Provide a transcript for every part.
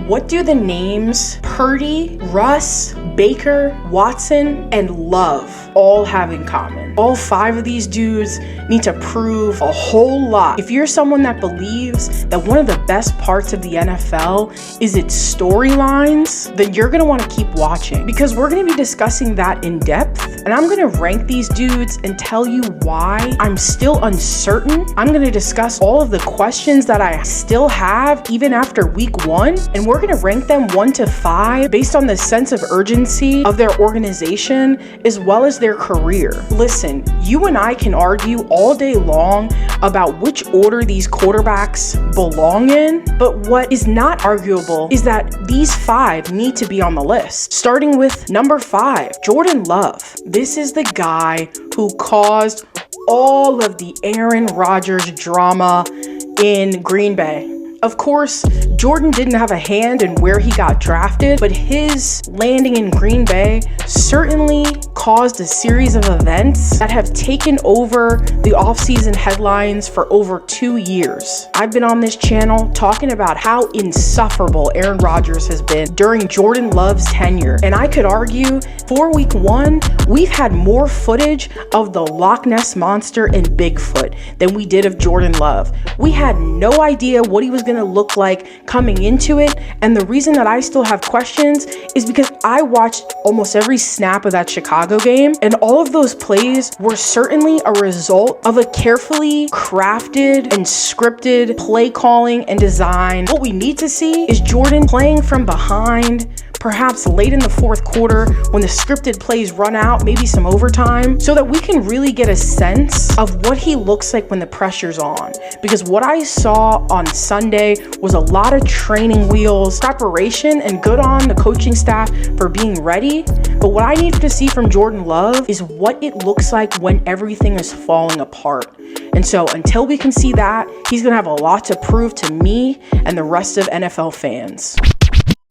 What do the names Purdy, Russ, Baker, Watson, and Love all have in common? All 5 of these dudes need to prove a whole lot. If you're someone that believes that one of the best parts of the NFL is its storylines, then you're gonna wanna keep watching, because we're gonna be discussing that in depth, and I'm gonna rank these dudes and tell you why I'm still uncertain. I'm gonna discuss all of the questions that I still have even after week 1, and we're gonna rank them 1 to 5 based on the sense of urgency of their organization as well as their career. Listen, you and I can argue all day long about which order these quarterbacks belong in, but what is not arguable is that these 5 need to be on the list. Starting with number 5, Jordan Love. This is the guy who caused all of the Aaron Rodgers drama in Green Bay. Of course, Jordan didn't have a hand in where he got drafted, but his landing in Green Bay certainly caused a series of events that have taken over the offseason headlines for over 2 years. I've been on this channel talking about how insufferable Aaron Rodgers has been during Jordan Love's tenure, and I could argue for week 1, we've had more footage of the Loch Ness Monster and Bigfoot than we did of Jordan Love. We had no idea what he was going to look like coming into it, and the reason that I still have questions is because I watched almost every snap of that Chicago game, and all of those plays were certainly a result of a carefully crafted and scripted play calling and design. What we need to see is Jordan playing from behind, perhaps late in the 4th quarter when the scripted plays run out, maybe some overtime, so that we can really get a sense of what he looks like when the pressure's on. Because what I saw on Sunday was a lot of training wheels, preparation, and good on the coaching staff for being ready. But what I need to see from Jordan Love is what it looks like when everything is falling apart. And so until we can see that, he's gonna have a lot to prove to me and the rest of NFL fans.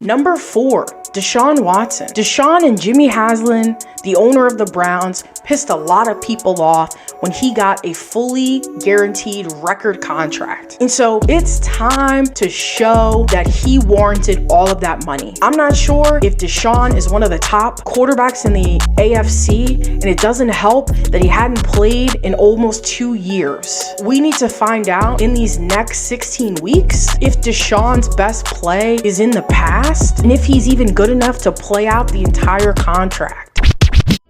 Number 4, Deshaun Watson. Deshaun and Jimmy Haslam, the owner of the Browns, pissed a lot of people off when he got a fully guaranteed record contract. And so it's time to show that he warranted all of that money. I'm not sure if Deshaun is one of the top quarterbacks in the AFC, and it doesn't help that he hadn't played in almost 2 years. We need to find out in these next 16 weeks if Deshaun's best play is in the past, and if he's even good enough to play out the entire contract.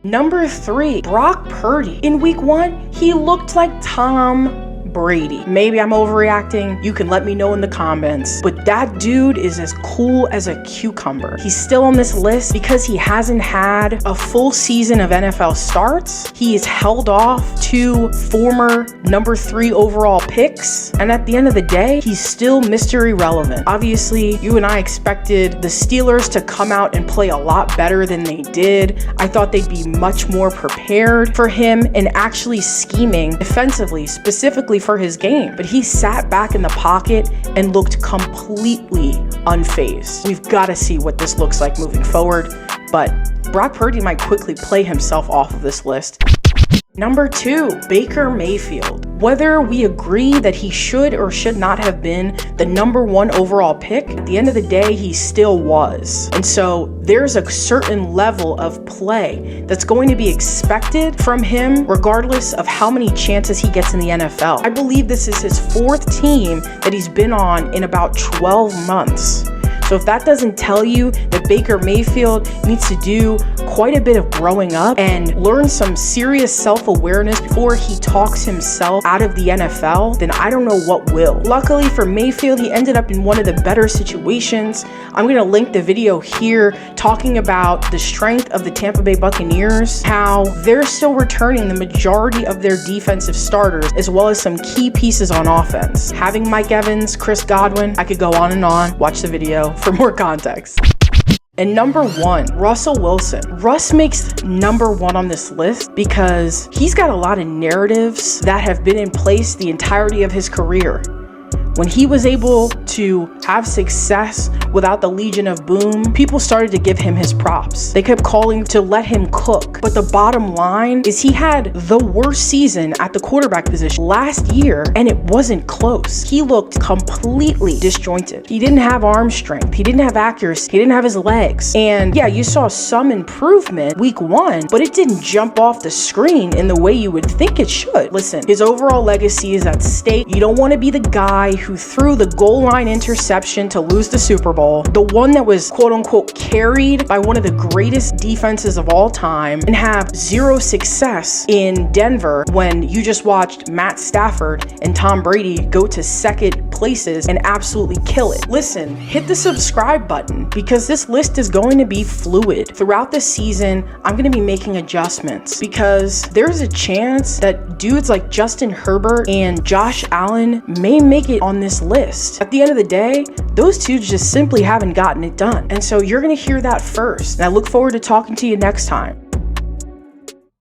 Number 3, Brock Purdy. In week 1, he looked like Tom Brady. Maybe I'm overreacting. You can let me know in the comments. But that dude is as cool as a cucumber. He's still on this list because he hasn't had a full season of NFL starts. He is held off 2 former number 3 overall picks. And at the end of the day, he's still mystery relevant. Obviously, you and I expected the Steelers to come out and play a lot better than they did. I thought they'd be much more prepared for him and actually scheming defensively, specifically for his game, but he sat back in the pocket and looked completely unfazed. We've got to see what this looks like moving forward, but Brock Purdy might quickly play himself off of this list. Number 2, Baker Mayfield. Whether we agree that he should or should not have been the number 1 overall pick, at the end of the day, he still was. And so there's a certain level of play that's going to be expected from him regardless of how many chances he gets in the NFL. I believe this is his 4th team that he's been on in about 12 months. So if that doesn't tell you that Baker Mayfield needs to do quite a bit of growing up and learn some serious self-awareness before he talks himself out of the NFL, then I don't know what will. Luckily for Mayfield, he ended up in one of the better situations. I'm going to link the video here talking about the strength of the Tampa Bay Buccaneers, how they're still returning the majority of their defensive starters, as well as some key pieces on offense. Having Mike Evans, Chris Godwin, I could go on and on. Watch the video for more context. And number 1, Russell Wilson. Russ makes number 1 on this list because he's got a lot of narratives that have been in place the entirety of his career. When he was able to have success without the Legion of Boom, people started to give him his props. They kept calling to let him cook. But the bottom line is he had the worst season at the quarterback position last year, and it wasn't close. He looked completely disjointed. He didn't have arm strength. He didn't have accuracy. He didn't have his legs. And yeah, you saw some improvement week 1, but it didn't jump off the screen in the way you would think it should. Listen, his overall legacy is at stake. You don't want to be the guy who threw the goal line interception to lose the Super Bowl, the one that was quote unquote carried by one of the greatest defenses of all time, and have zero success in Denver when you just watched Matt Stafford and Tom Brady go to second places and absolutely kill it. Listen, hit the subscribe button because this list is going to be fluid. Throughout the season, I'm going to be making adjustments because there's a chance that dudes like Justin Herbert and Josh Allen may make it on this list. At the end of the day, those two just simply haven't gotten it done. And so you're going to hear that first. And I look forward to talking to you next time.